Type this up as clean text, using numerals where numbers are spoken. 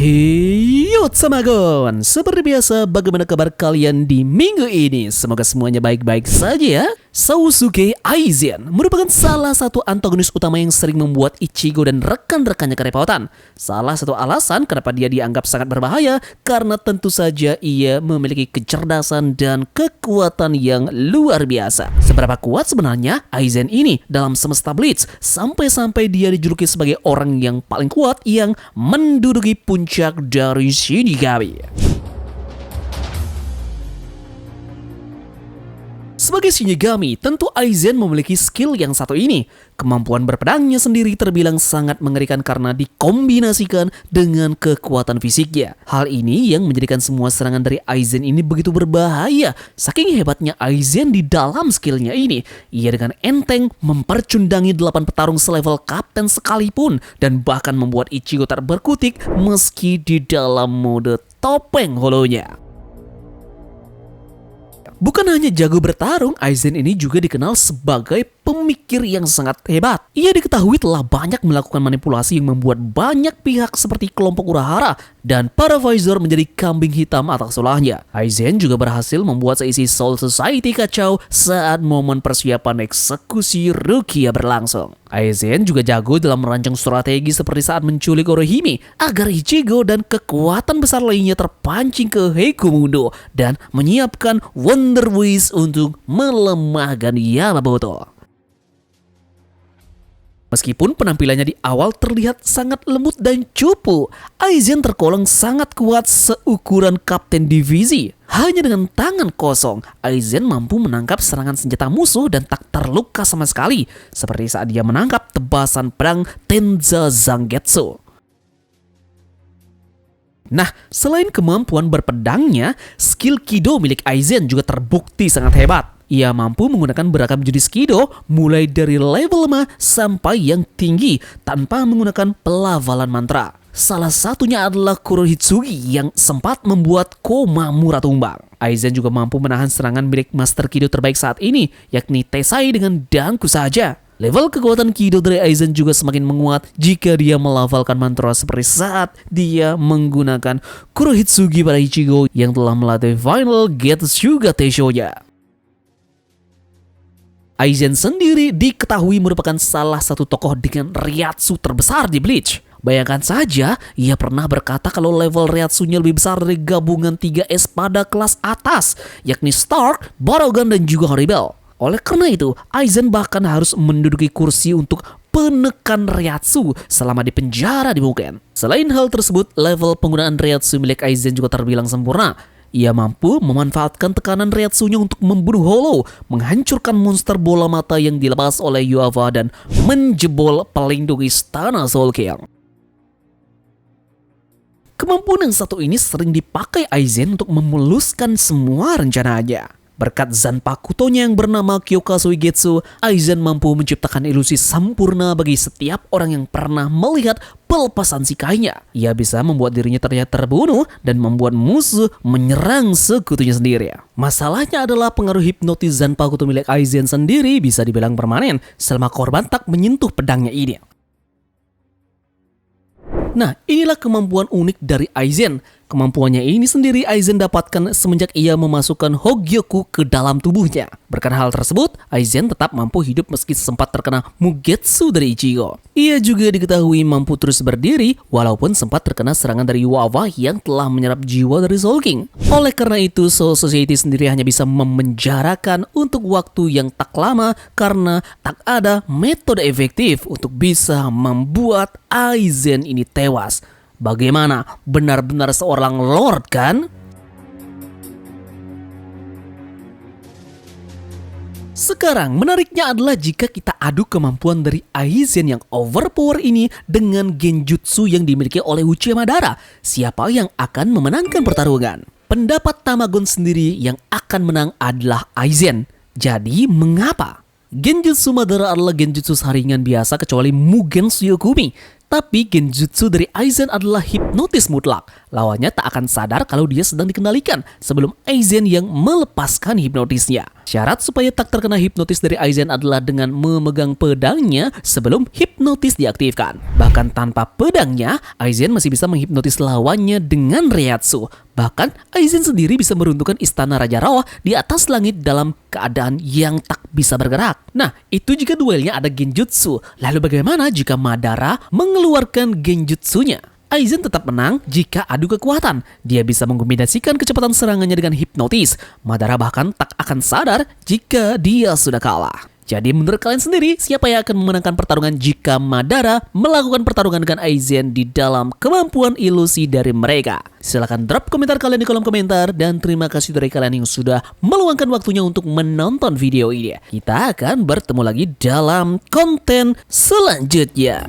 Hey, Otsamagon! Seperti biasa, bagaimana kabar kalian di minggu ini? Semoga semuanya baik-baik saja ya. Sousuke Aizen merupakan salah satu antagonis utama yang sering membuat Ichigo dan rekan-rekannya kerepotan. Salah satu alasan kenapa dia dianggap sangat berbahaya karena tentu saja ia memiliki kecerdasan dan kekuatan yang luar biasa. Seberapa kuat sebenarnya Aizen ini dalam semesta Bleach sampai-sampai dia dijuluki sebagai orang yang paling kuat yang menduduki puncak dari Shinigami. Sebagai Shinigami, tentu Aizen memiliki skill yang satu ini. Kemampuan berpedangnya sendiri terbilang sangat mengerikan karena dikombinasikan dengan kekuatan fisiknya. Hal ini yang menjadikan semua serangan dari Aizen ini begitu berbahaya. Saking hebatnya Aizen di dalam skillnya ini, ia dengan enteng mempercundangi 8 petarung selevel kapten sekalipun dan bahkan membuat Ichigo tak berkutik meski di dalam mode topeng holonya. Bukan hanya jago bertarung, Aizen ini juga dikenal sebagai pemikir yang sangat hebat. Ia diketahui telah banyak melakukan manipulasi yang membuat banyak pihak seperti kelompok Urahara dan para Visor menjadi kambing hitam atas ulahnya. Aizen juga berhasil membuat seisi Soul Society kacau saat momen persiapan eksekusi Rukia berlangsung. Aizen juga jago dalam merancang strategi seperti saat menculik Orohime agar Ichigo dan kekuatan besar lainnya terpancing ke Heikumundo dan menyiapkan Wonder Wish untuk melemahkan Yamamoto. Meskipun penampilannya di awal terlihat sangat lembut dan cupu, Aizen tergolong sangat kuat seukuran kapten divisi. Hanya dengan tangan kosong, Aizen mampu menangkap serangan senjata musuh dan tak terluka sama sekali, seperti saat dia menangkap tebasan pedang Tenza Zangetsu. Nah, selain kemampuan berpedangnya, skill Kido milik Aizen juga terbukti sangat hebat. Ia mampu menggunakan beragam jenis Kido, mulai dari level lemah sampai yang tinggi, tanpa menggunakan pelafalan mantra. Salah satunya adalah Kurohitsugi yang sempat membuat Komamura tumbang. Aizen juga mampu menahan serangan milik Master Kido terbaik saat ini, yakni Tesai dengan Danku saja. Level kekuatan Kido dari Aizen juga semakin menguat jika dia melafalkan mantra seperti saat dia menggunakan Kurohitsugi pada Ichigo yang telah melatih Final Getsuga Teisho-nya. Aizen sendiri diketahui merupakan salah satu tokoh dengan Reiatsu terbesar di Bleach. Bayangkan saja, ia pernah berkata kalau level Reiatsunya lebih besar dari gabungan 3S pada kelas atas, yakni Stark, Barugan, dan juga Horrible. Oleh karena itu, Aizen bahkan harus menduduki kursi untuk penekan Reiatsu selama di penjara di Mugen. Selain hal tersebut, level penggunaan Reiatsu milik Aizen juga terbilang sempurna. Ia mampu memanfaatkan tekanan Reiatsunya untuk membunuh Hollow, menghancurkan monster bola mata yang dilepas oleh Yuava, dan menjebol pelindung istana Soul King. Kemampuan yang satu ini sering dipakai Aizen untuk memuluskan semua rencananya. Berkat Zanpakutonya yang bernama Kyokasui Getsu, Aizen mampu menciptakan ilusi sempurna bagi setiap orang yang pernah melihat pelepasan sikainya. Ia bisa membuat dirinya terlihat terbunuh dan membuat musuh menyerang sekutunya sendiri. Masalahnya adalah pengaruh hipnotis Zanpakuto milik Aizen sendiri bisa dibilang permanen selama korban tak menyentuh pedangnya ini. Nah, inilah kemampuan unik dari Aizen. Kemampuannya ini sendiri Aizen dapatkan semenjak ia memasukkan Hogyoku ke dalam tubuhnya. Berkat hal tersebut, Aizen tetap mampu hidup meski sempat terkena Mugetsu dari Ichigo. Ia juga diketahui mampu terus berdiri walaupun sempat terkena serangan dari Yuava yang telah menyerap jiwa dari Soul King. Oleh karena itu, Soul Society sendiri hanya bisa memenjarakan untuk waktu yang tak lama karena tak ada metode efektif untuk bisa membuat Aizen ini tewas. Bagaimana? Benar-benar seorang lord kan? Sekarang menariknya adalah jika kita adu kemampuan dari Aizen yang overpower ini dengan genjutsu yang dimiliki oleh Uchiha Madara. Siapa yang akan memenangkan pertarungan? Pendapat Tamagon sendiri yang akan menang adalah Aizen. Jadi mengapa? Genjutsu Madara adalah genjutsu saringan biasa kecuali Mugen Tsuyoku. Tapi genjutsu dari Aizen adalah hipnotis mutlak. Lawannya tak akan sadar kalau dia sedang dikendalikan sebelum Aizen yang melepaskan hipnotisnya. Syarat supaya tak terkena hipnotis dari Aizen adalah dengan memegang pedangnya sebelum hipnotis diaktifkan. Bahkan tanpa pedangnya, Aizen masih bisa menghipnotis lawannya dengan reiatsu. Bahkan Aizen sendiri bisa meruntuhkan istana Raja Rawa di atas langit dalam keadaan yang tak bisa bergerak. Nah, itu jika duelnya ada genjutsu. Lalu bagaimana jika Madara mengeluarkan genjutsunya? Aizen tetap menang jika adu kekuatan. Dia bisa mengombinasikan kecepatan serangannya dengan hipnotis. Madara bahkan tak akan sadar jika dia sudah kalah. Jadi menurut kalian sendiri, siapa yang akan memenangkan pertarungan jika Madara melakukan pertarungan dengan Aizen di dalam kemampuan ilusi dari mereka? Silahkan drop komentar kalian di kolom komentar, dan terima kasih dari kalian yang sudah meluangkan waktunya untuk menonton video ini. Kita akan bertemu lagi dalam konten selanjutnya.